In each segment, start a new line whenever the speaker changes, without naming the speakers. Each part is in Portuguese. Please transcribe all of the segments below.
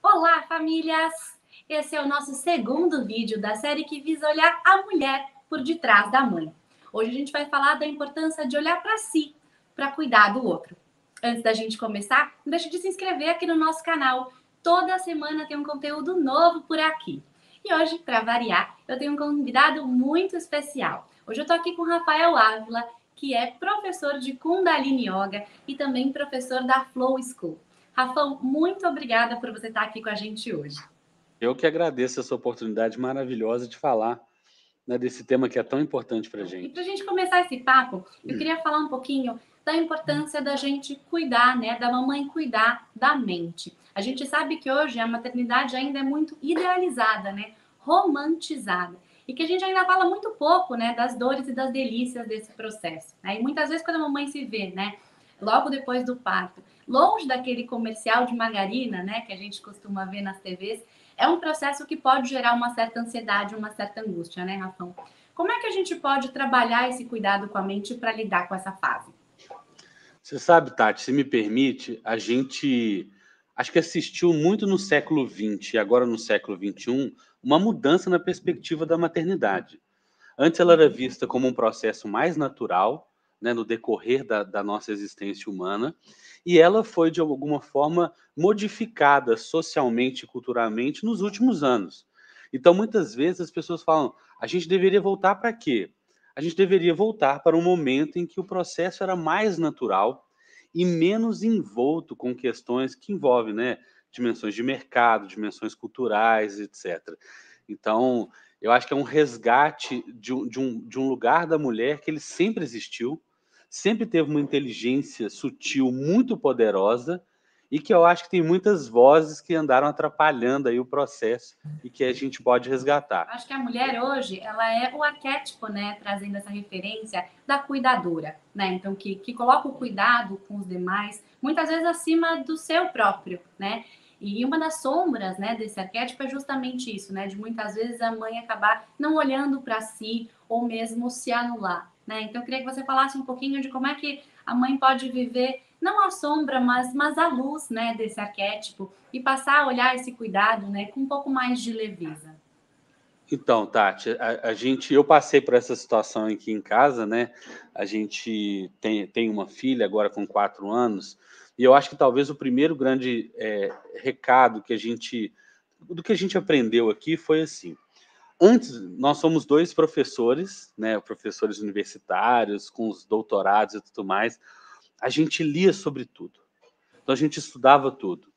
Olá, famílias! Esse é o nosso segundo vídeo da série que visa olhar a mulher por detrás da mãe. Hoje a gente vai falar da importância de olhar para si, para cuidar do outro. Antes da gente começar, não deixe de se inscrever aqui no nosso canal. Toda semana tem um conteúdo novo por aqui. E hoje, para variar, eu tenho um convidado muito especial. Hoje eu estou aqui com o Rafael Ávila, que é professor de Kundalini Yoga e também professor da Flow School. Rafão, muito obrigada por você estar aqui com a gente hoje.
Eu que agradeço essa oportunidade maravilhosa de falar, né, desse tema que é tão importante para a
E para a
gente.
gente começar esse papo, eu queria falar um pouquinho da importância da gente cuidar, né, da mamãe cuidar da mente. A gente sabe que hoje a maternidade ainda é muito idealizada, né, romantizada. E que a gente ainda fala muito pouco, né, das dores e das delícias desse processo. Né? E muitas vezes quando a mamãe se vê, né, logo depois do parto, longe daquele comercial de margarina, né, que a gente costuma ver nas TVs, é um processo que pode gerar uma certa ansiedade, uma certa angústia, né, Rafão? Como é que a gente pode trabalhar esse cuidado com a mente para lidar com essa fase?
Você sabe, Tati, se me permite, a gente acho que assistiu muito no século XX e agora no século XXI uma mudança na perspectiva da maternidade. Antes ela era vista como um processo mais natural, né, no decorrer da nossa existência humana, e ela foi, de alguma forma, modificada socialmente e culturalmente nos últimos anos. Então, muitas vezes, as pessoas falam, a gente deveria voltar para quê? A gente deveria voltar para um momento em que o processo era mais natural e menos envolto com questões que envolvem, né, dimensões de mercado, dimensões culturais, etc. Então, eu acho que é um resgate de um lugar da mulher que ele sempre existiu, sempre teve uma inteligência sutil muito poderosa e que eu acho que tem muitas vozes que andaram atrapalhando aí o processo e que a gente pode resgatar.
Acho que a mulher hoje, ela é o arquétipo, né, trazendo essa referência da cuidadora, né? Então, que coloca o cuidado com os demais, muitas vezes acima do seu próprio, né? E uma das sombras, né, desse arquétipo é justamente isso, né? De muitas vezes a mãe acabar não olhando para si ou mesmo se anular, né? Então, eu queria que você falasse um pouquinho de como é que a mãe pode viver não a sombra, mas a luz, né, desse arquétipo e passar a olhar esse cuidado, né, com um pouco mais de leveza.
Então, Tati, eu passei por essa situação aqui em casa, né? A gente tem uma filha agora com 4 anos, e eu acho que talvez o primeiro grande recado do que a gente aprendeu aqui foi assim. Antes, nós somos dois professores, né? Professores universitários, com os doutorados e tudo mais. A gente lia sobre tudo. Então a gente estudava tudo.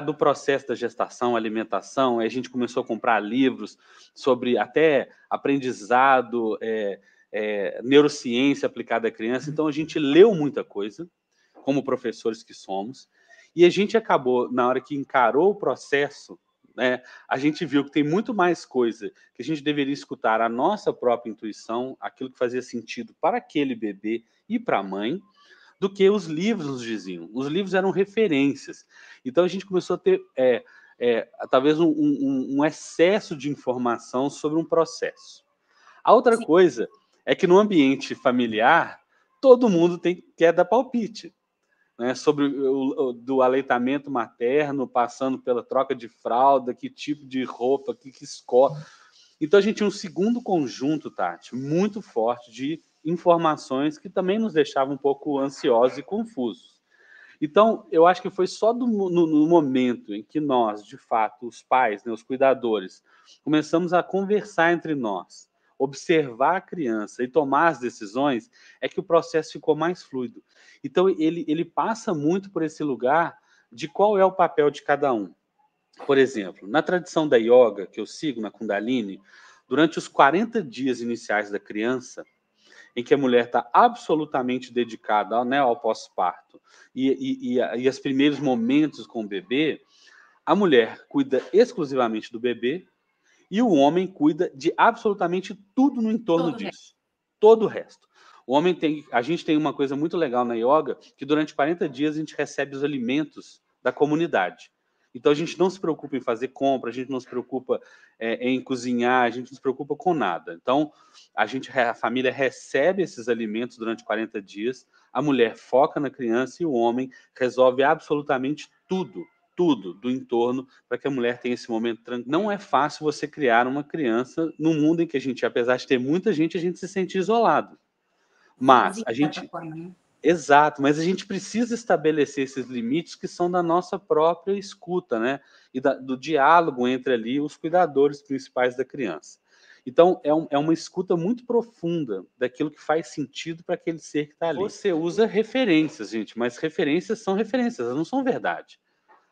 Do processo da gestação, alimentação, aí a gente começou a comprar livros sobre até aprendizado, neurociência aplicada à criança. Então a gente leu muita coisa, como professores que somos, e a gente acabou, na hora que encarou o processo, né, a gente viu que tem muito mais coisa que a gente deveria escutar a nossa própria intuição, aquilo que fazia sentido para aquele bebê e para a mãe, do que os livros nos diziam. Os livros eram referências. Então a gente começou a ter talvez um excesso de informação sobre um processo. A outra
Sim.
coisa é que no ambiente familiar todo mundo quer dar palpite, né, sobre do aleitamento materno, passando pela troca de fralda, que tipo de roupa, que escola. Então a gente tinha um segundo conjunto, Tati, muito forte de informações que também nos deixavam um pouco ansiosos e confusos. Então, eu acho que foi só no momento em que nós, de fato, os pais, né, os cuidadores, começamos a conversar entre nós, observar a criança e tomar as decisões, é que o processo ficou mais fluido. Então, ele passa muito por esse lugar de qual é o papel de cada um. Por exemplo, na tradição da yoga, que eu sigo, na Kundalini, durante os 40 dias iniciais da criança, em que a mulher está absolutamente dedicada ao, né, ao pós-parto e os primeiros momentos com o bebê, a mulher cuida exclusivamente do bebê e o homem cuida de absolutamente tudo no entorno
Todo resto.
disso. Todo o resto. A gente tem uma coisa muito legal na yoga, que durante 40 dias a gente recebe os alimentos da comunidade. Então a gente não se preocupa em fazer compra, a gente não se preocupa em cozinhar, a gente não se preocupa com nada. Então a família recebe esses alimentos durante 40 dias, a mulher foca na criança e o homem resolve absolutamente tudo tudo do entorno para que a mulher tenha esse momento tranquilo. Não é fácil você criar uma criança no mundo em que a gente, apesar de ter muita gente, a gente se sente isolado. Mas
Sozinho,
a
de certa
gente...
forma, né?
Exato, mas a gente precisa estabelecer esses limites que são da nossa própria escuta, né? E do diálogo entre ali os cuidadores principais da criança. Então, é uma escuta muito profunda daquilo que faz sentido para aquele ser que está ali. Você usa referências, gente, mas referências são referências, elas não são verdade.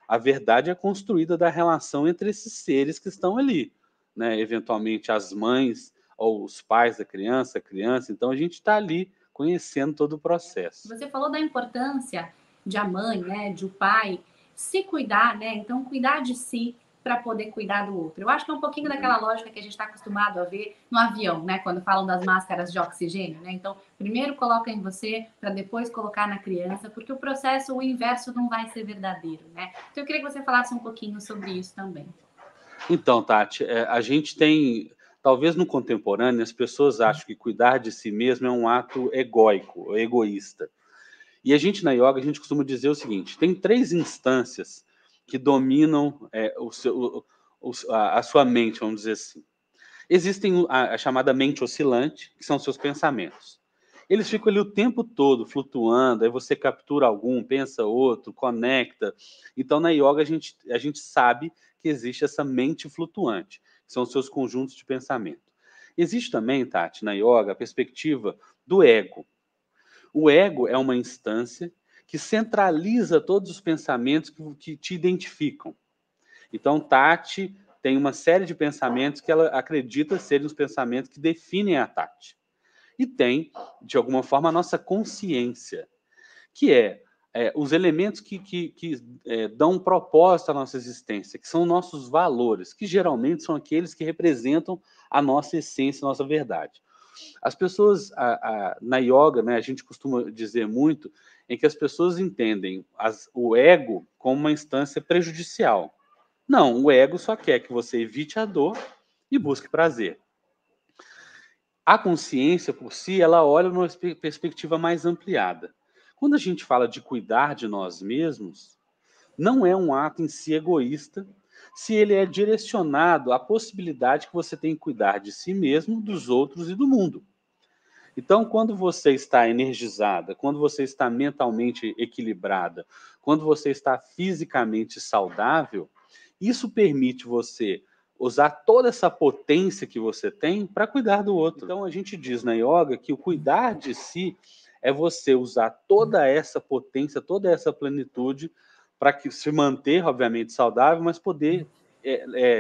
A verdade é construída da relação entre esses seres que estão ali, né? Eventualmente as mães ou os pais da criança, a criança. Então, a gente está ali conhecendo todo o processo.
Você falou da importância de a mãe, né, de o pai se cuidar, né? Então, cuidar de si para poder cuidar do outro. Eu acho que é um pouquinho daquela lógica que a gente está acostumado a ver no avião, né? Quando falam das máscaras de oxigênio, né? Então, primeiro coloca em você para depois colocar na criança, porque o processo, o inverso não vai ser verdadeiro, né? Então, eu queria que você falasse um pouquinho sobre isso também.
Então, Tati, a gente tem, talvez no contemporâneo, as pessoas acham que cuidar de si mesmo é um ato egóico, egoísta. E a gente na yoga, a gente costuma dizer o seguinte: tem 3 instâncias que dominam a sua mente, vamos dizer assim. Existem a chamada mente oscilante, que são seus pensamentos. Eles ficam ali o tempo todo flutuando, aí você captura algum, pensa outro, conecta. Então, na yoga, a gente sabe que existe essa mente flutuante, que são os seus conjuntos de pensamento. Existe também, Tati, na yoga, a perspectiva do ego. O ego é uma instância que centraliza todos os pensamentos que te identificam. Então, Tati tem uma série de pensamentos que ela acredita serem os pensamentos que definem a Tati. E tem, de alguma forma, a nossa consciência, que os elementos que dão um propósito à nossa existência, que são nossos valores, que geralmente são aqueles que representam a nossa essência, a nossa verdade. As pessoas, na yoga, né, a gente costuma dizer muito em que as pessoas entendem o ego como uma instância prejudicial. Não, o ego só quer que você evite a dor e busque prazer. A consciência, por si, ela olha numa perspectiva mais ampliada. Quando a gente fala de cuidar de nós mesmos, não é um ato em si egoísta, se ele é direcionado à possibilidade que você tem que cuidar de si mesmo, dos outros e do mundo. Então, quando você está energizada, quando você está mentalmente equilibrada, quando você está fisicamente saudável, isso permite você usar toda essa potência que você tem para cuidar do outro. Então, a gente diz na yoga que o cuidar de si é você usar toda essa potência, toda essa plenitude para que se manter, obviamente, saudável, mas poder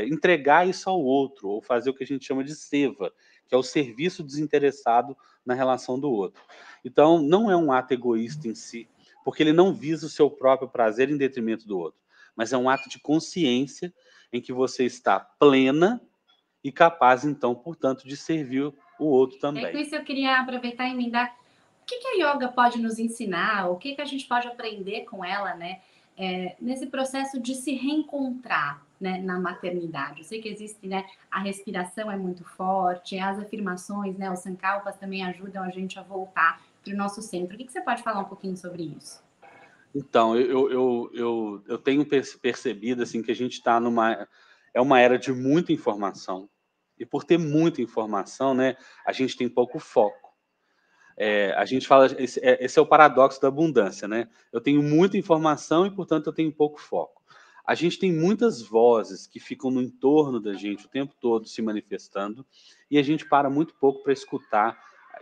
entregar isso ao outro, ou fazer o que a gente chama de seva, que é o serviço desinteressado na relação do outro. Então, não é um ato egoísta em si, porque ele não visa o seu próprio prazer em detrimento do outro, mas é um ato de consciência em que você está plena e capaz, então, portanto, de servir o outro
E aí, com
também.
isso, eu queria aproveitar e emendar o que a yoga pode nos ensinar, o que a gente pode aprender com ela, né? Nesse processo de se reencontrar, né, na maternidade. Eu sei que existe, né, a respiração é muito forte, as afirmações, né, os sankalpas também ajudam a gente a voltar para o nosso centro. O que você pode falar um pouquinho sobre isso?
Então, eu tenho percebido assim, que a gente está uma era de muita informação. E por ter muita informação, né, a gente tem pouco foco. A gente fala, esse é o paradoxo da abundância, né? Eu tenho muita informação e, portanto, eu tenho pouco foco. A gente tem muitas vozes que ficam no entorno da gente o tempo todo se manifestando e a gente para muito pouco para escutar,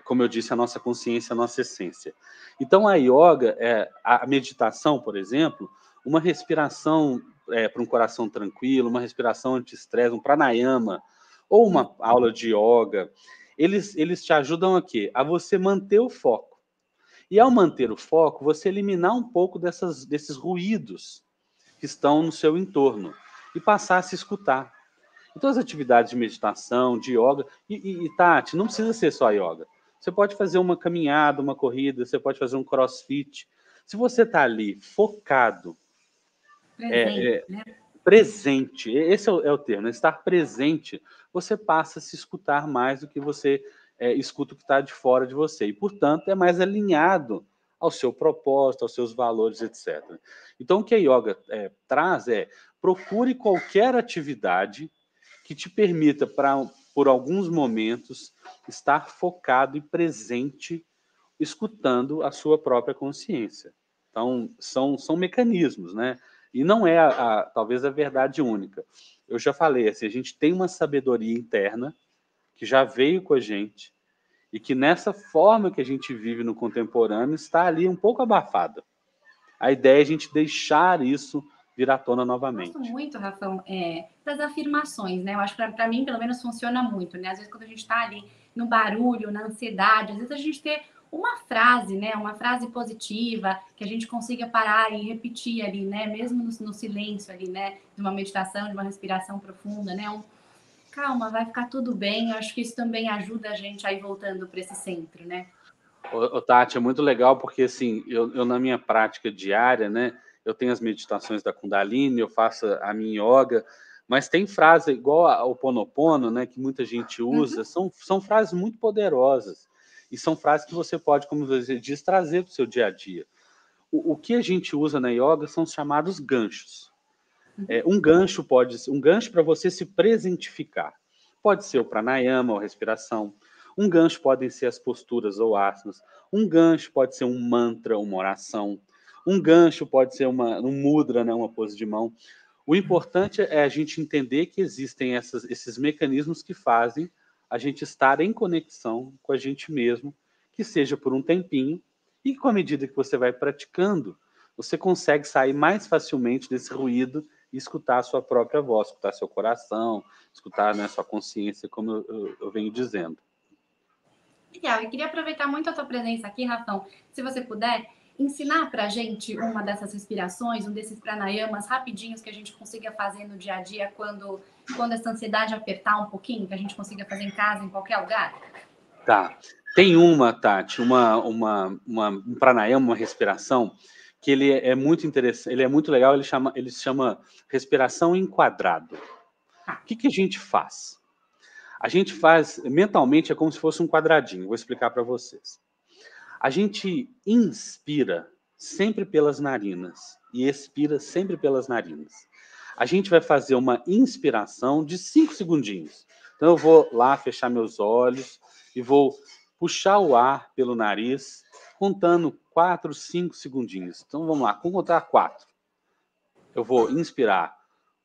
como eu disse, a nossa consciência, a nossa essência. Então, a yoga, a meditação, por exemplo, uma respiração para um coração tranquilo, uma respiração anti-estresse, um pranayama, ou uma aula de yoga, eles te ajudam a quê? A você manter o foco. E ao manter o foco, você eliminar um pouco desses ruídos que estão no seu entorno e passar a se escutar. Então, as atividades de meditação, de yoga, e Tati, não precisa ser só yoga. Você pode fazer uma caminhada, uma corrida, você pode fazer um crossfit. Se você está ali focado,
Presente, né?
presente, esse é o termo, né? Estar presente, você passa a se escutar mais do que você escuta o que está de fora de você. E, portanto, é mais alinhado ao seu propósito, aos seus valores, etc. Então, o que a yoga traz procure qualquer atividade que te permita, por alguns momentos, estar focado e presente, escutando a sua própria consciência. Então, são mecanismos, né? E não é, talvez, a verdade única. Eu já falei, assim, a gente tem uma sabedoria interna que já veio com a gente e que nessa forma que a gente vive no contemporâneo está ali um pouco abafada. A ideia é a gente deixar isso vir à tona novamente.
Gosto muito, Rafão, das afirmações, né? Eu acho que para mim, pelo menos, funciona muito, né? Às vezes, quando a gente está ali no barulho, na ansiedade, às vezes a gente ter uma frase, né? Uma frase positiva que a gente consiga parar e repetir ali, né? Mesmo no silêncio ali, né? De uma meditação, de uma respiração profunda, né? Calma, vai ficar tudo bem. Eu acho que isso também ajuda a gente a ir voltando para esse centro, né?
Tati, é muito legal porque, assim, eu na minha prática diária, né, eu tenho as meditações da Kundalini, eu faço a minha yoga, mas tem frase igual ao Ponopono, né, que muita gente usa, são frases muito poderosas e são frases que você pode, como você diz, trazer para o seu dia a dia. O que a gente usa na yoga são os chamados ganchos. Um gancho pode ser um gancho para você se presentificar. Pode ser o pranayama ou respiração. Um gancho podem ser as posturas ou asanas. Um gancho pode ser um mantra, uma oração. Um gancho pode ser um mudra, né, uma pose de mão. O importante é a gente entender que existem esses mecanismos que fazem a gente estar em conexão com a gente mesmo, que seja por um tempinho, e com a medida que você vai praticando, você consegue sair mais facilmente desse ruído e escutar a sua própria voz, escutar seu coração, escutar, né, sua consciência, como eu venho dizendo.
Legal, eu queria aproveitar muito a tua presença aqui, Rafão. Se você puder, ensinar para a gente uma dessas respirações, um desses pranayamas rapidinhos que a gente consiga fazer no dia a dia quando essa ansiedade apertar um pouquinho, que a gente consiga fazer em casa, em qualquer lugar?
Tá. Tem Tati, um pranayama, uma respiração, que ele é muito interessante, ele é muito legal, ele se chama respiração enquadrado. O que a gente faz? A gente faz, mentalmente, é como se fosse um quadradinho, vou explicar para vocês. A gente inspira sempre pelas narinas e expira sempre pelas narinas. A gente vai fazer uma inspiração de 5 segundinhos. Então eu vou lá fechar meus olhos e vou puxar o ar pelo nariz, contando 4, 5 segundinhos. Então vamos lá, vamos contar 4. Eu vou inspirar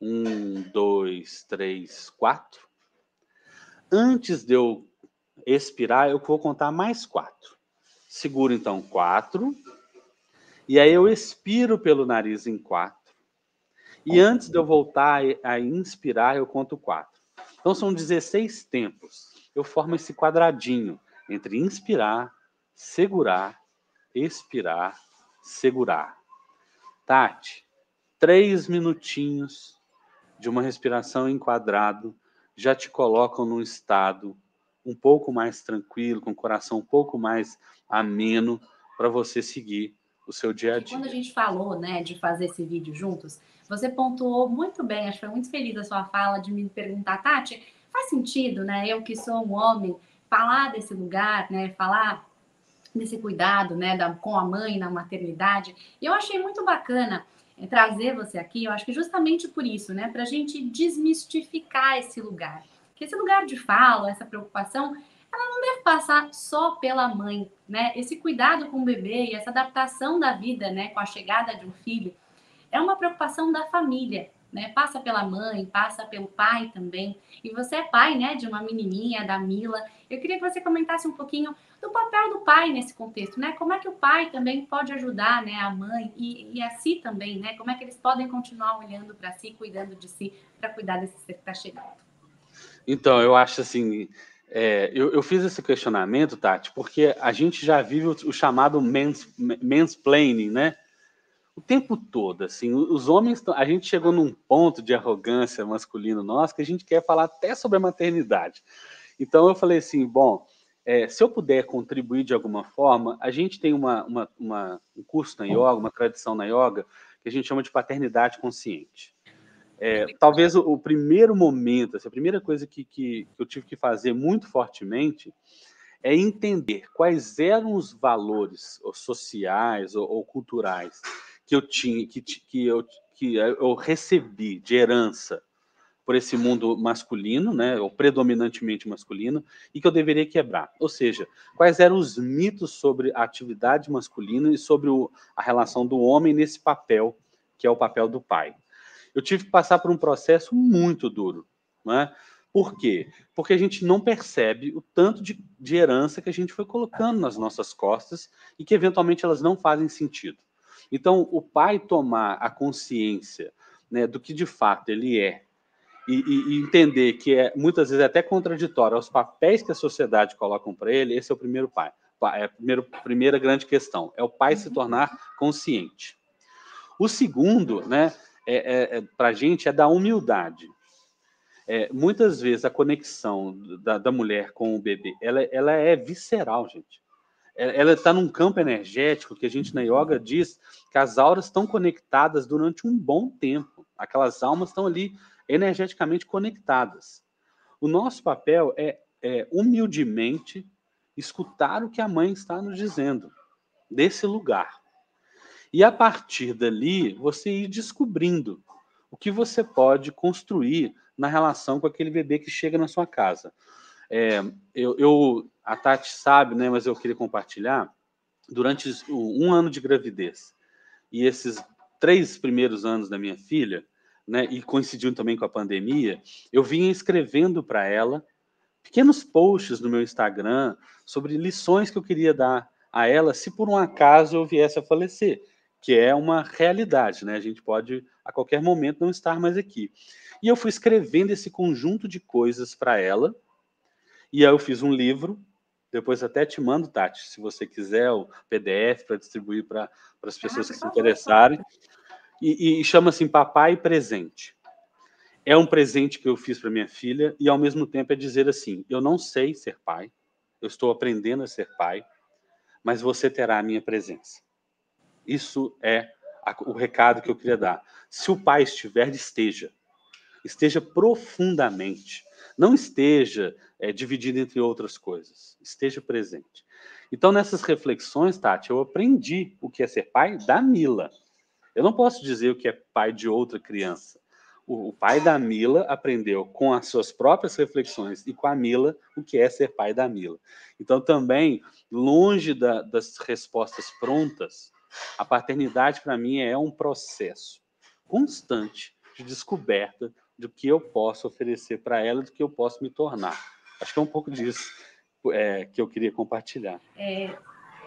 1, 2, 3, 4. Antes de eu expirar, eu vou contar mais 4. Seguro então 4. E aí eu expiro pelo nariz em 4. E antes de eu voltar a inspirar, eu conto 4. Então são 16 tempos. Eu formo esse quadradinho entre inspirar, segurar, expirar, segurar. Tati, 3 minutinhos de uma respiração em quadrado já te colocam num estado um pouco mais tranquilo, com o coração um pouco mais ameno para você seguir o seu dia a dia.
Quando a gente falou, né, de fazer esse vídeo juntos, você pontuou muito bem, acho que foi muito feliz a sua fala de me perguntar, Tati, faz sentido, né, eu que sou um homem, falar desse lugar, né, falar desse cuidado, né, com a mãe na maternidade. E eu achei muito bacana trazer você aqui, eu acho que justamente por isso, né, para a gente desmistificar esse lugar. Que esse lugar de fala, essa preocupação, ela não deve passar só pela mãe, né? Esse cuidado com o bebê e essa adaptação da vida, né, com a chegada de um filho, é uma preocupação da família, né? Passa pela mãe, passa pelo pai também. E você é pai, né, de uma menininha, da Mila. Eu queria que você comentasse um pouquinho do papel do pai nesse contexto, né? Como é que o pai também pode ajudar, né, a mãe e a si também, né? Como é que eles podem continuar olhando para si, cuidando de si, para cuidar desse ser que está chegando?
Então, eu acho assim, eu fiz esse questionamento, Tati, porque a gente já vive o chamado mansplaining, né? O tempo todo, assim, os homens, a gente chegou num ponto de arrogância masculino nosso que a gente quer falar até sobre a maternidade. Então eu falei assim, bom, se eu puder contribuir de alguma forma, a gente tem um curso na yoga, uma tradição na yoga, que a gente chama de paternidade consciente. Talvez o primeiro momento, assim, a primeira coisa que eu tive que fazer muito fortemente é entender quais eram os valores sociais ou culturais que eu tinha, que eu recebi de herança por esse mundo masculino, né, ou predominantemente masculino, e que eu deveria quebrar. Ou seja, quais eram os mitos sobre a atividade masculina e sobre a relação do homem nesse papel, que é o papel do pai. Eu tive que passar por um processo muito duro, né? Por quê? Porque a gente não percebe o tanto de herança que a gente foi colocando nas nossas costas e que eventualmente elas não fazem sentido. Então, o pai tomar a consciência, né, do que de fato ele é e entender que é muitas vezes até contraditório aos papéis que a sociedade coloca para ele, esse é o primeiro pai. É a primeira grande questão, é o pai se tornar consciente. O segundo, né, para a gente, é da humildade. Muitas vezes a conexão da mulher com o bebê, ela é visceral, gente. Ela está num campo energético que a gente na yoga diz que as auras estão conectadas durante um bom tempo. Aquelas almas estão ali energeticamente conectadas. O nosso papel é humildemente escutar o que a mãe está nos dizendo, desse lugar. E a partir dali, você ir descobrindo o que você pode construir na relação com aquele bebê que chega na sua casa. A Tati sabe, né, mas eu queria compartilhar, durante um ano de gravidez e esses 3 primeiros anos da minha filha, né, e coincidiu também com a pandemia, eu vinha escrevendo para ela pequenos posts no meu Instagram sobre lições que eu queria dar a ela se por um acaso eu viesse a falecer, que é uma realidade, né? A gente pode a qualquer momento não estar mais aqui. E eu fui escrevendo esse conjunto de coisas para ela, e aí eu fiz um livro, depois até te mando, Tati, se você quiser, o PDF para distribuir para as pessoas que se interessarem. E chama assim Papai Presente. É um presente que eu fiz para minha filha e, ao mesmo tempo, é dizer assim, eu não sei ser pai, eu estou aprendendo a ser pai, mas você terá a minha presença. Isso é o recado que eu queria dar. Se o pai estiver, esteja profundamente. Não esteja dividido entre outras coisas. Esteja presente. Então, nessas reflexões, Tati, eu aprendi o que é ser pai da Mila. Eu não posso dizer o que é pai de outra criança. O pai da Mila aprendeu com as suas próprias reflexões e com a Mila o que é ser pai da Mila. Então, também, longe das respostas prontas, a paternidade, para mim, é um processo constante de descoberta do que eu posso oferecer para ela, do que eu posso me tornar. Acho que é um pouco disso que eu queria compartilhar.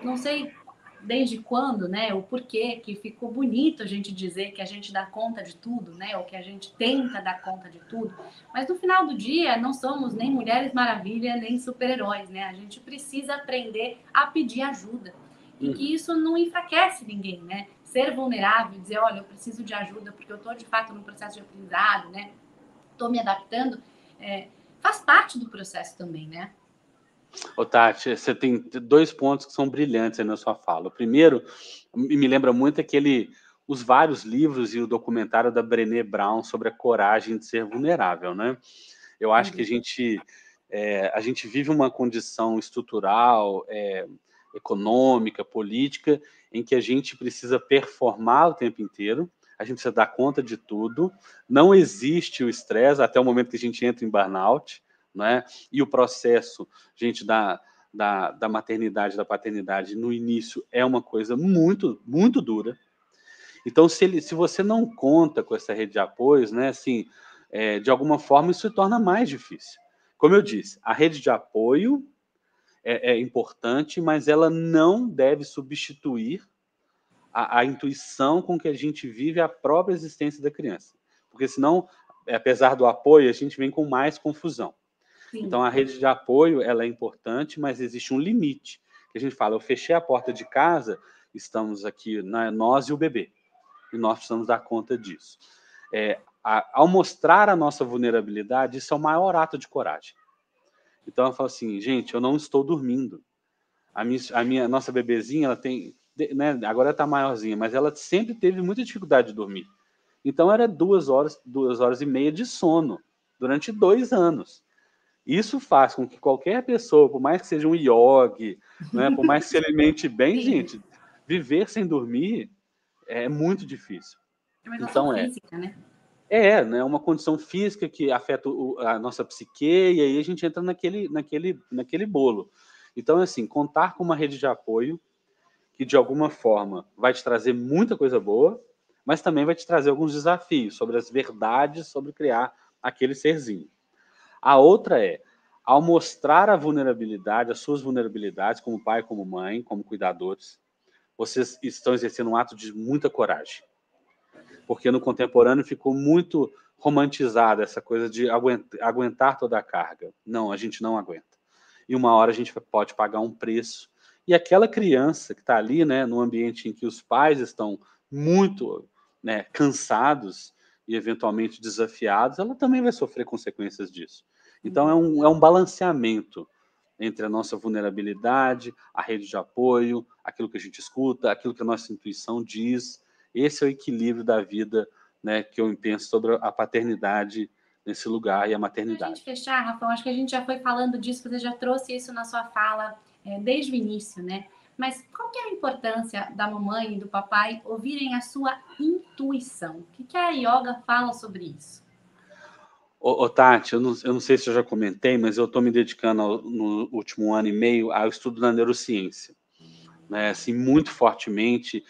Não sei desde quando, né, o porquê que ficou bonito a gente dizer que a gente dá conta de tudo, né, ou que a gente tenta dar conta de tudo, mas no final do dia não somos nem Mulheres Maravilha, nem super-heróis, né, a gente precisa aprender a pedir ajuda, e que isso não enfraquece ninguém, né, ser vulnerável, dizer, olha, eu preciso de ajuda porque eu estou de fato num processo de aprendizado, né, estou me adaptando, faz parte do processo também, né.
Ô, Tati, você tem 2 pontos que são brilhantes aí na sua fala. O primeiro, me lembra muito os vários livros e o documentário da Brené Brown sobre a coragem de ser vulnerável, né? Eu acho que a gente vive uma condição estrutural, econômica, política, em que a gente precisa performar o tempo inteiro, a gente precisa dar conta de tudo, não existe o estresse até o momento que a gente entra em burnout, né? E o processo, gente, da maternidade, da paternidade, no início é uma coisa muito, muito dura. Então, se você não conta com essa rede de apoios, né, assim, de alguma forma isso se torna mais difícil. Como eu disse, a rede de apoio é importante, mas ela não deve substituir a intuição com que a gente vive a própria existência da criança. Porque senão, apesar do apoio, a gente vem com mais confusão.
Sim.
Então, a rede de apoio ela é importante, mas existe um limite. Que a gente fala, eu fechei a porta de casa, estamos aqui, nós e o bebê. E nós precisamos dar conta disso. Ao mostrar a nossa vulnerabilidade, isso é o maior ato de coragem. Então, eu falo assim, gente, eu não estou dormindo. A nossa bebezinha, ela tem, né, agora está maiorzinha, mas ela sempre teve muita dificuldade de dormir. Então, era 2 horas e meia de sono, durante 2 anos. Isso faz com que qualquer pessoa, por mais que seja um iogue, né, por mais que se alimente bem,
Sim,
gente, viver sem dormir é muito difícil.
é uma questão
Então
física, né?
né, uma condição física que afeta a nossa psique, e aí a gente entra naquele bolo. Então, assim, contar com uma rede de apoio que, de alguma forma, vai te trazer muita coisa boa, mas também vai te trazer alguns desafios sobre as verdades sobre criar aquele serzinho. A outra é, ao mostrar a vulnerabilidade, as suas vulnerabilidades, como pai, como mãe, como cuidadores, vocês estão exercendo um ato de muita coragem. Porque no contemporâneo ficou muito romantizada essa coisa de aguentar toda a carga. Não, a gente não aguenta. E uma hora a gente pode pagar um preço. E aquela criança que está ali, né, no ambiente em que os pais estão muito, né, cansados e eventualmente desafiados, ela também vai sofrer consequências disso. Então é um balanceamento entre a nossa vulnerabilidade, a rede de apoio, aquilo que a gente escuta, aquilo que a nossa intuição diz. Esse é o equilíbrio da vida, né, que eu penso sobre a paternidade nesse lugar e a
Para a gente
maternidade.
fechar, Rafael, acho que a gente já foi falando disso, você já trouxe isso na sua fala desde o início, né? Mas qual que é a importância da mamãe e do papai ouvirem a sua intuição? O que a yoga fala sobre isso?
Tati, eu não sei se eu já comentei, mas eu estou me dedicando no último ano e meio ao estudo da neurociência, né? Assim, muito fortemente,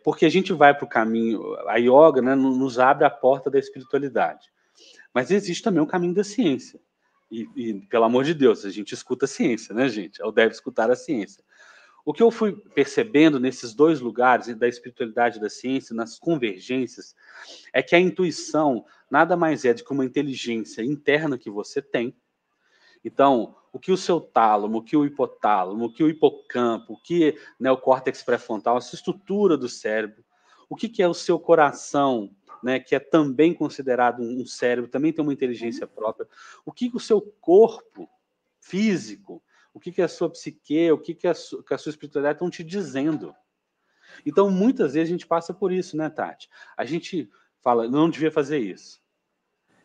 porque a gente vai para o caminho, a yoga, né, nos abre a porta da espiritualidade, mas existe também o caminho da ciência. E, pelo amor de Deus, a gente escuta a ciência, né, gente? Ou deve escutar a ciência. O que eu fui percebendo nesses dois lugares, da espiritualidade e da ciência, nas convergências, é que a intuição nada mais é do que uma inteligência interna que você tem. Então, o que o seu tálamo, o que o hipotálamo, o que o hipocampo, o que, né, o córtex pré-frontal, essa estrutura do cérebro, o que é o seu coração, né, que é também considerado um cérebro, também tem uma inteligência própria, o que o seu corpo físico, o que é a sua psique, o que a sua espiritualidade estão te dizendo. Então, muitas vezes a gente passa por isso, né, Tati? A gente fala, não devia fazer isso.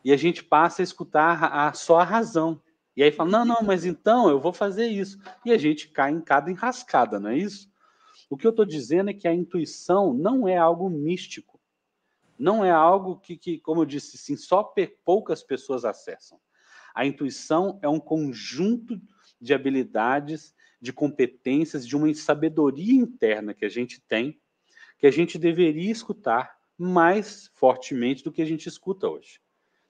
E a gente passa a escutar só a razão. E aí fala, não, mas então eu vou fazer isso. E a gente cai em cada enrascada, não é isso? O que eu estou dizendo é que a intuição não é algo místico. Não é algo que como eu disse, sim, só poucas pessoas acessam. A intuição é um conjunto de habilidades, de competências, de uma sabedoria interna que a gente tem, que a gente deveria escutar mais fortemente do que a gente escuta hoje.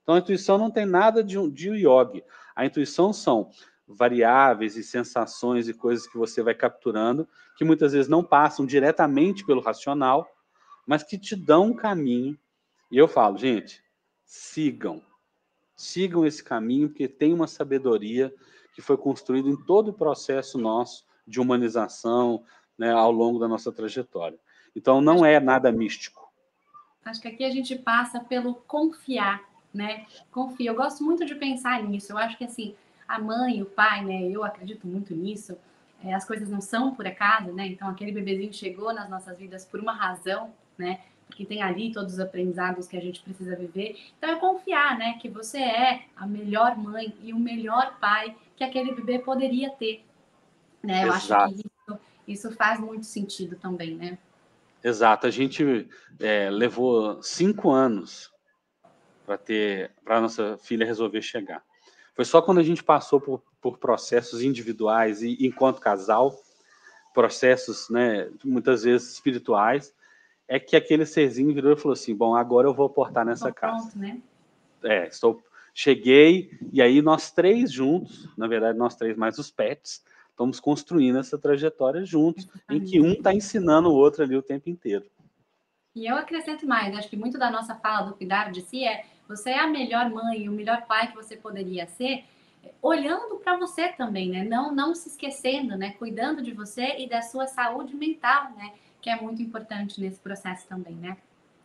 Então, a intuição não tem nada de yogi. A intuição são variáveis e sensações e coisas que você vai capturando, que muitas vezes não passam diretamente pelo racional, mas que te dão um caminho. E eu falo, gente, sigam. Sigam esse caminho, porque tem uma sabedoria que foi construída em todo o processo nosso de humanização, né, ao longo da nossa trajetória. Então, não é nada místico.
Acho que aqui a gente passa pelo confiar, né? Confia. Eu gosto muito de pensar nisso. Eu acho que assim, a mãe, o pai, né? Eu acredito muito nisso. As coisas não são por acaso, né? Então aquele bebezinho chegou nas nossas vidas por uma razão, né? Porque tem ali todos os aprendizados que a gente precisa viver. Então é confiar, né? Que você é a melhor mãe e o melhor pai que aquele bebê poderia ter, né? Eu acho que
Exato.
isso faz muito sentido também, né?
Exato. A gente levou 5 anos para a nossa filha resolver chegar. Foi só quando a gente passou por processos individuais e, enquanto casal, processos, né, muitas vezes espirituais, é que aquele serzinho virou e falou assim, bom, agora eu vou portar nessa
Tô
casa.
pronto, né?
Cheguei, e aí nós três juntos, na verdade nós três mais os pets, estamos construindo essa trajetória juntos, em que um está ensinando o outro ali o tempo inteiro.
E eu acrescento mais, acho que muito da nossa fala do cuidar de si é você é a melhor mãe e o melhor pai que você poderia ser, olhando para você também, né? Não se esquecendo, né? Cuidando de você e da sua saúde mental, né? Que é muito importante nesse processo também, né?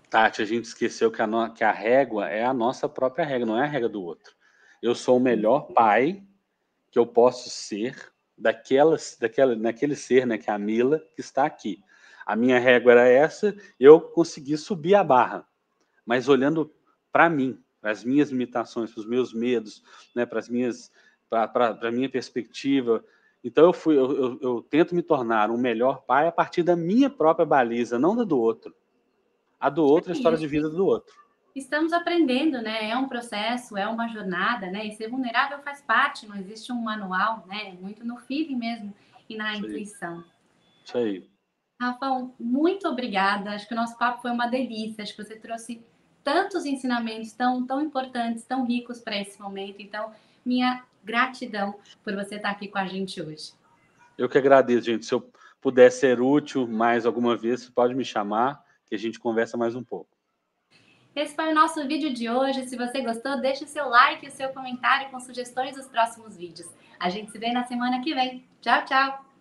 Tati, a gente esqueceu que a régua é a nossa própria régua, não é a régua do outro. Eu sou o melhor pai que eu posso ser naquele ser, né, que é a Mila, que está aqui. A minha régua era essa, eu consegui subir a barra, mas olhando para mim, para as minhas limitações, para os meus medos, né, para para a minha perspectiva. Então eu tento me tornar um melhor pai a partir da minha própria baliza, não da do outro. A do outro é a história de vida do outro.
Estamos aprendendo, né? É um processo, é uma jornada, né? E ser vulnerável faz parte, não existe um manual, né? Muito no feeling mesmo e na intuição.
Isso aí.
Rafão, muito obrigada. Acho que o nosso papo foi uma delícia. Acho que você trouxe tantos ensinamentos tão importantes, tão ricos para esse momento. Então, minha gratidão por você estar aqui com a gente hoje.
Eu que agradeço, gente. Se eu puder ser útil mais alguma vez, você pode me chamar, que a gente conversa mais um pouco.
Esse foi o nosso vídeo de hoje. Se você gostou, deixe o seu like e o seu comentário com sugestões dos próximos vídeos. A gente se vê na semana que vem. Tchau, tchau!